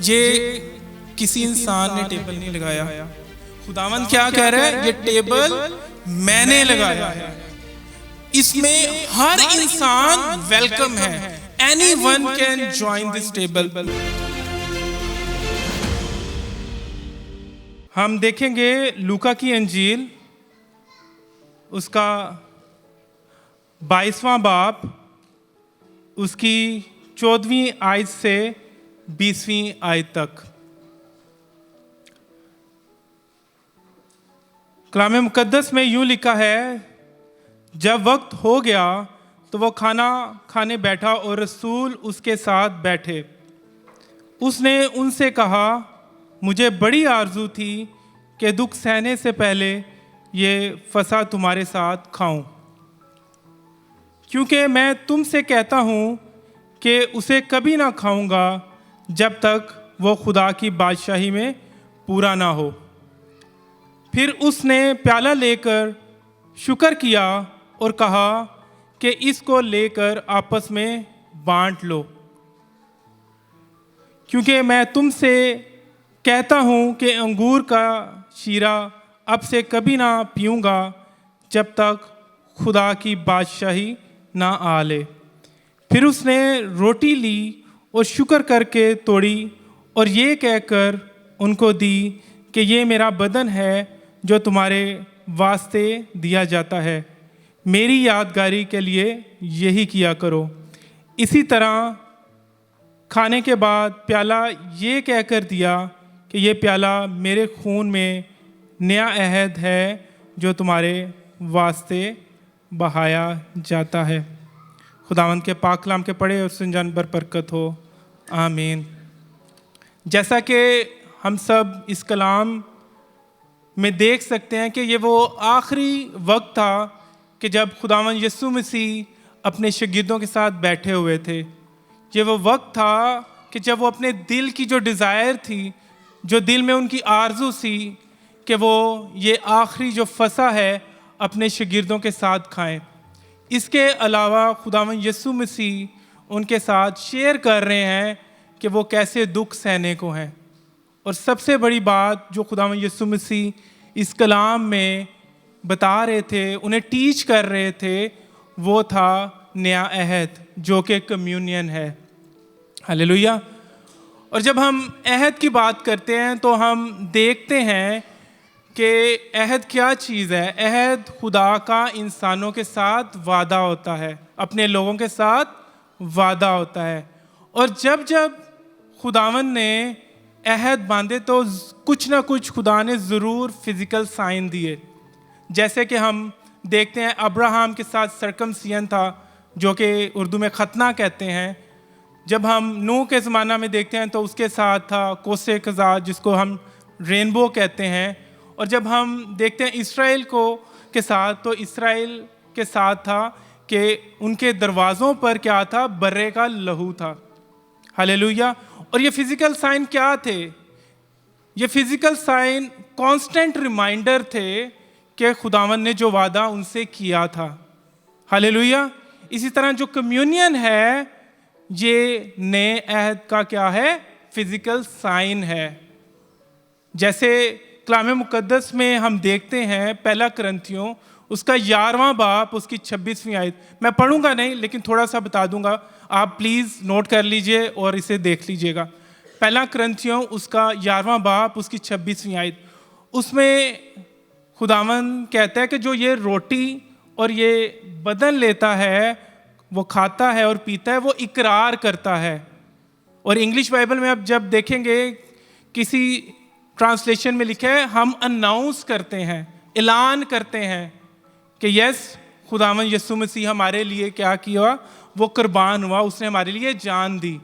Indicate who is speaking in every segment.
Speaker 1: ये किसी इंसान ने टेबल नहीं लगाया। खुदावंद क्या कह रहा है? ये टेबल मैंने लगाया है, इसमें हर इंसान वेलकम है। Anyone can join this table. हम देखेंगे लूका की अंजील, उसका 22वां बाब, उसकी 14वीं आयत से 20वीं आयत तक। कलाम मुकद्दस में यूं लिखा है, जब वक्त हो गया तो वो खाना खाने बैठा और रसूल उसके साथ बैठे। उसने उनसे कहा, मुझे बड़ी आरजू थी कि दुख सहने से पहले ये फसह तुम्हारे साथ खाऊं, क्योंकि मैं तुमसे कहता हूं कि उसे कभी ना खाऊंगा जब तक वो खुदा की बादशाही में पूरा ना हो। फिर उसने प्याला लेकर शुक्र किया और कहा कि इसको लेकर आपस में बांट लो, क्योंकि मैं तुमसे कहता हूँ कि अंगूर का शीरा अब से कभी ना पीऊँगा जब तक खुदा की बादशाही ना आ ले। फिर उसने रोटी ली और शुक्र करके तोड़ी और ये कहकर उनको दी कि ये मेरा बदन है जो तुम्हारे वास्ते दिया जाता है, मेरी यादगारी के लिए यही किया करो। इसी तरह खाने के बाद प्याला ये कहकर दिया कि ये प्याला मेरे खून में नया अहद है जो तुम्हारे वास्ते बहाया जाता है। खुदावंद के पाक कलाम के पढ़े और सुन जान पर बरकत हो, आमीन। जैसा कि हम सब इस कलाम में देख सकते हैं कि ये वो आखिरी वक्त था कि जब खुदावंद यीशु मसीह अपने शागिर्दों के साथ बैठे हुए थे। ये वो वक्त था कि जब वो अपने दिल की जो डिज़ायर थी, जो दिल में उनकी आरज़ू थी कि वो ये आखिरी जो फसह है अपने शागिर्दों के साथ खाएं। इसके अलावा खुदावंद यीशु मसीह उनके साथ शेयर कर रहे हैं कि वो कैसे दुख सहने को हैं। और सबसे बड़ी बात जो खुदावंद यीशु मसीह इस कलाम में बता रहे थे, उन्हें टीच कर रहे थे, वो था नया अहद जो कि कम्युनियन है। हालेलुया। और जब हम अहद की बात करते हैं तो हम देखते हैं कि अहद क्या चीज़ है। अहद खुदा का इंसानों के साथ वादा होता है, अपने लोगों के साथ वादा होता है। और जब जब खुदावन ने अहद बांधे तो कुछ ना कुछ खुदा ने ज़रूर फिज़िकल साइन दिए। जैसे कि हम देखते हैं अब्राहम के साथ सर्कमसिजन था, जो कि उर्दू में खतना कहते हैं। जब हम नूह के ज़माना में देखते हैं तो उसके साथ था कोसे कज़ा, जिसको हम रेनबो कहते हैं। और जब हम देखते हैं इसराइल के साथ, तो इसराइल के साथ था कि उनके दरवाज़ों पर क्या था? बर्रे का लहू था। हालेलुया। और ये फिज़िकल साइन क्या थे? ये फिज़िकल साइन कांस्टेंट रिमाइंडर थे कि खुदावन ने जो वादा उनसे किया था। हालेलुया। इसी तरह जो कम्युनियन है, ये नए अहद का क्या है? फिज़िकल साइन है। जैसे कलाम मुकद्दस में हम देखते हैं, पहला कुरिन्थियों उसका 11वां बाब, उसकी 26वीं आयत। मैं पढ़ूंगा नहीं, लेकिन थोड़ा सा बता दूंगा, आप प्लीज़ नोट कर लीजिए और इसे देख लीजिएगा। पहला कुरिन्थियों उसका 11वां बाब, उसकी 26वीं आयत। उसमें खुदावन कहता है कि जो ये रोटी और ये बदन लेता है, वो खाता है और पीता है, वो इकरार करता है। और इंग्लिश बाइबल में आप जब देखेंगे, किसी ट्रांसलेशन में लिखा है, हम अनाउंस करते हैं, ऐलान करते हैं कि यस, खुदावन यीशु मसीह हमारे लिए क्या किया? वो कुर्बान हुआ, उसने हमारे लिए जान दी।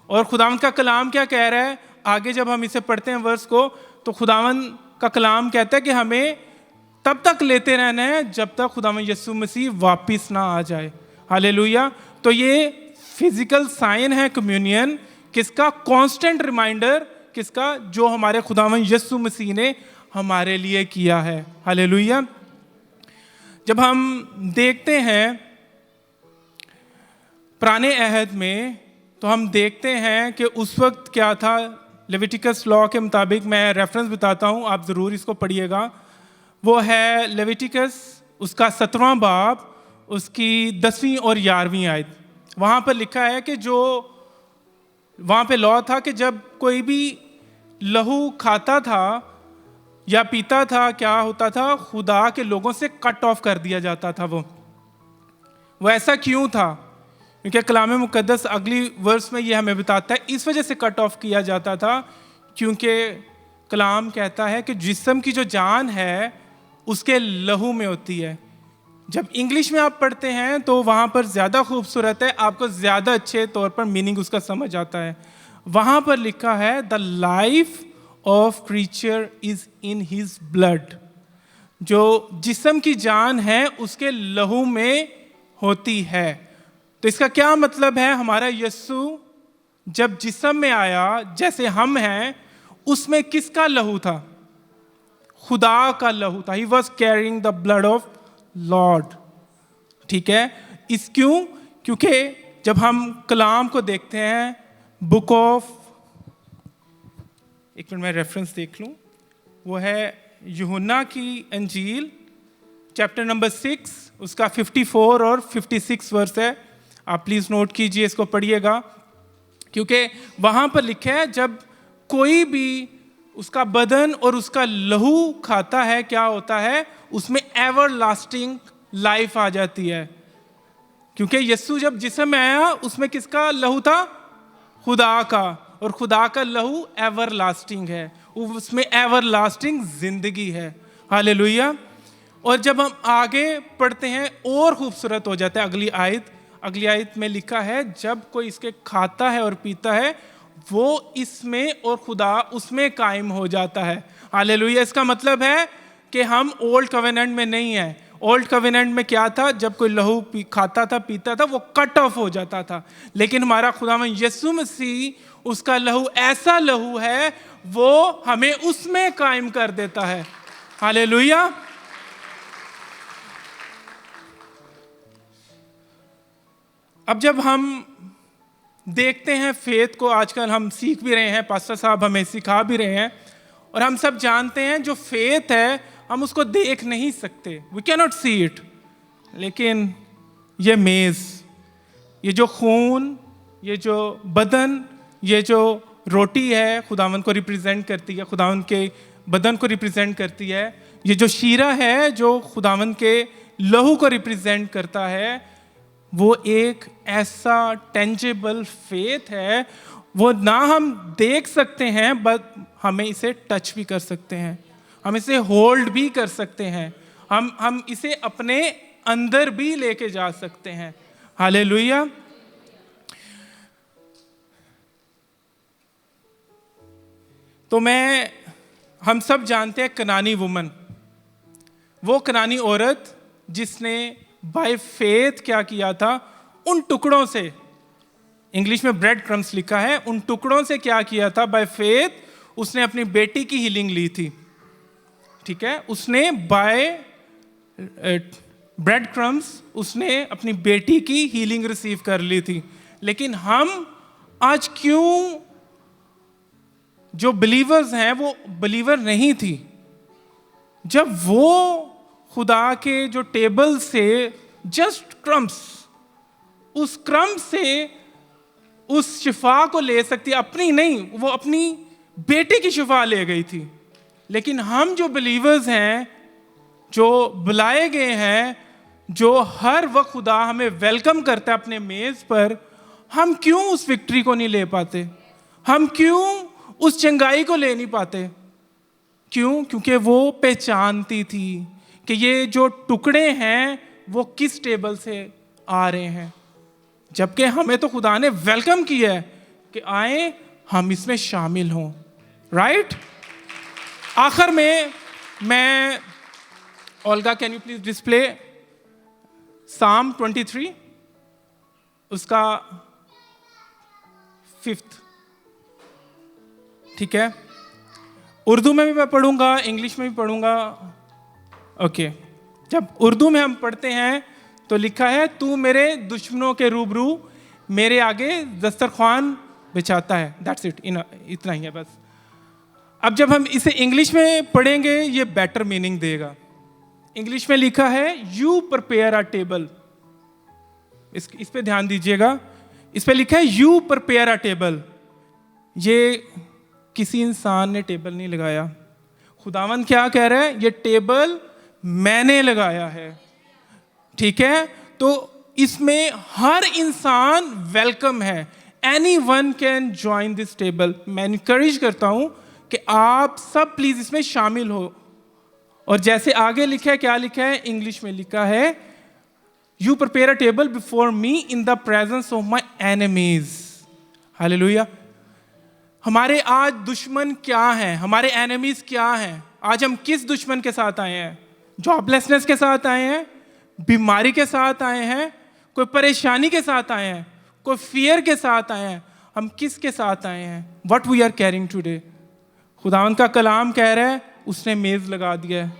Speaker 1: और खुदावन का कलाम क्या कह रहा है? आगे जब हम इसे पढ़ते हैं वर्स को, तो खुदावन का कलाम कहता है कि हमें तब तक लेते रहना है जब तक खुदावन यीशु मसीह वापिस ना आ जाए। हालेलुया। तो ये फिजिकल साइन है कम्युनियन, किसका? कांस्टेंट रिमाइंडर, किसका? जो हमारे खुदावन यीशु मसीह ने हमारे लिए किया है। हालेलुया। जब हम देखते हैं पुराने अहद में, तो हम देखते हैं कि उस वक्त क्या था? लेविटिकस लॉ के मुताबिक, मैं रेफरेंस बताता हूँ, आप ज़रूर इसको पढ़िएगा। वो है लेविटिकस उसका 17वां बाब, उसकी 10वीं और 11वीं आयत। वहाँ पर लिखा है कि जो वहाँ पे लॉ था कि जब कोई भी लहू खाता था या पीता था, क्या होता था, खुदा के लोगों से कट ऑफ कर दिया जाता था। वो ऐसा क्यों था? क्योंकि कलाम मुकद्दस अगली वर्स में ये हमें बताता है इस वजह से कट ऑफ किया जाता था, क्योंकि कलाम कहता है कि जिस्म की जो जान है उसके लहू में होती है। जब इंग्लिश में आप पढ़ते हैं तो वहाँ पर ज़्यादा खूबसूरत है, आपको ज़्यादा अच्छे तौर पर मीनिंग उसका समझ आता है। वहाँ पर लिखा है the life of creature is in his blood. जो जिस्म की जान है उसके लहू में होती है। तो इसका क्या मतलब है? हमारा यीशु जब जिस्म में आया, जैसे हम हैं, उसमें किसका लहू था? खुदा का लहू था। He was carrying the blood of Lord. ठीक है, इस क्योंकि जब हम कलाम को देखते हैं, बुक ऑफ, एक मिनट मैं रेफरेंस देख लूं, वो है यूहन्ना की अंजील चैप्टर नंबर 6, उसका 54 और 56 वर्स है। आप प्लीज नोट कीजिए, इसको पढ़िएगा, क्योंकि वहां पर लिखा है जब कोई भी उसका बदन और उसका लहू खाता है, क्या होता है? उसमें एवर लास्टिंग लाइफ आ जाती है। क्योंकि यीशु जब जिस्म में आया, उसमें किसका लहू था? खुदा का। और खुदा का लहू एवर लास्टिंग है, उसमें एवर लास्टिंग जिंदगी है। हालेलुया। और जब हम आगे पढ़ते हैं और खूबसूरत हो जाता है। अगली आयत में लिखा है जब कोई इसके खाता है और पीता है, वो इसमें और खुदा उसमें कायम हो जाता है। हालेलुया। इसका मतलब है कि हम ओल्ड कवेनेंट में नहीं है। ओल्ड कवेनेंट में क्या था? जब कोई लहू खाता था, पीता था, वो कट ऑफ हो जाता था। लेकिन हमारा खुदावंद यीशु मसीह, उसका लहू ऐसा लहू है, वो हमें उसमें कायम कर देता है। हालेलुया। अब जब हम देखते हैं फेथ को, आजकल हम सीख भी रहे हैं, पास्टर साहब हमें सिखा भी रहे हैं, और हम सब जानते हैं जो फेथ है हम उसको देख नहीं सकते, we can not see it. लेकिन ये मेज़, ये जो खून, ये जो बदन, ये जो रोटी है, खुदावंद को रिप्रेजेंट करती है, खुदावंद के बदन को रिप्रेजेंट करती है। ये जो शीरा है जो खुदावंद के लहू को रिप्रेजेंट करता है, वो एक ऐसा टेंजेबल फेथ है, वो ना हम देख सकते हैं, बट हमें इसे टच भी कर सकते हैं, हम इसे होल्ड भी कर सकते हैं, हम इसे अपने अंदर भी लेके जा सकते हैं। हालेलुया। तो हम सब जानते हैं कनानी वुमन, वो कनानी औरत जिसने बाय फेथ क्या किया था? उन टुकड़ों से, इंग्लिश में ब्रेड क्रम्स लिखा है, उन टुकड़ों से क्या किया था? बाय फेथ उसने अपनी बेटी की हीलिंग ली थी। ठीक है, उसने बाय ब्रेड क्रम्स उसने अपनी बेटी की हीलिंग रिसीव कर ली थी। लेकिन हम आज क्यों, जो बिलीवर्स हैं, वो बिलीवर नहीं थी? जब वो खुदा के जो टेबल से जस्ट क्रम्स, उस क्रम्स से उस शिफा को ले सकती, अपनी नहीं, वो अपनी बेटे की शिफा ले गई थी। लेकिन हम जो बिलीवर्स हैं, जो बुलाए गए हैं, जो हर वक्त खुदा हमें वेलकम करता है अपने मेज पर, हम क्यों उस विक्ट्री को नहीं ले पाते? हम क्यों उस चंगाई को ले नहीं पाते? क्यों? क्योंकि वो पहचानती थी कि ये जो टुकड़े हैं वो किस टेबल से आ रहे हैं। जबकि हमें तो खुदा ने वेलकम किया है कि आए, हम इसमें शामिल हों। राइट? आखिर में मैं, Olga can you please display साम 23, उसका 5th। ठीक है, उर्दू में भी मैं पढ़ूंगा, इंग्लिश में भी पढ़ूंगा। ओके। जब उर्दू में हम पढ़ते हैं तो लिखा है, तू मेरे दुश्मनों के रूबरू मेरे आगे दस्तरख्वान बिछाता है। दैट्स इट, इतना ही है बस। अब जब हम इसे इंग्लिश में पढ़ेंगे ये बेटर मीनिंग देगा। इंग्लिश में लिखा है यू प्रिपेयर अ टेबल। इस पे ध्यान दीजिएगा, इस पे लिखा है यू प्रिपेयर अ टेबल। ये किसी इंसान ने टेबल नहीं लगाया। खुदावंद क्या कह रहा है, ये टेबल मैंने लगाया है, ठीक है। तो इसमें हर इंसान वेलकम है, any one can join this table. मैं इनकरेज करता हूं कि आप सब प्लीज इसमें शामिल हो। और जैसे आगे लिखा है, क्या लिखा है, इंग्लिश में लिखा है you prepare a table before me in the presence of my enemies. Hallelujah. हमारे आज दुश्मन क्या हैं, हमारे एनिमीज क्या हैं? आज हम किस दुश्मन के साथ आए हैं? जॉबलेसनेस के साथ आए हैं, बीमारी के साथ आए हैं, कोई परेशानी के साथ आए हैं, कोई फियर के साथ आए हैं। हम किस के साथ आए हैं? What we are carrying today. खुदावंद का कलाम कह रहा है उसने मेज लगा दिया है।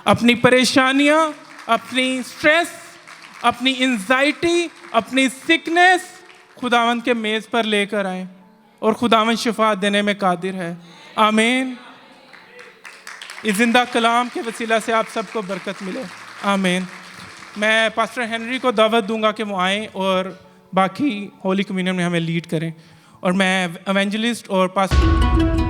Speaker 1: अपनी परेशानियां, अपनी स्ट्रेस, अपनी एंजाइटी, अपनी सिकनेस खुदावंद के मेज पर लेकर आए और खुदावंद शिफा देने में कादिर है। आमीन। इस जिंदा कलाम के वसीला से आप सबको बरकत मिले। आमीन। मैं पास्टर हेनरी को दावत दूंगा कि वो आएँ और बाकी होली कम्युनियन में हमें लीड करें। और मैं एवेंजलिस्ट और पास्टर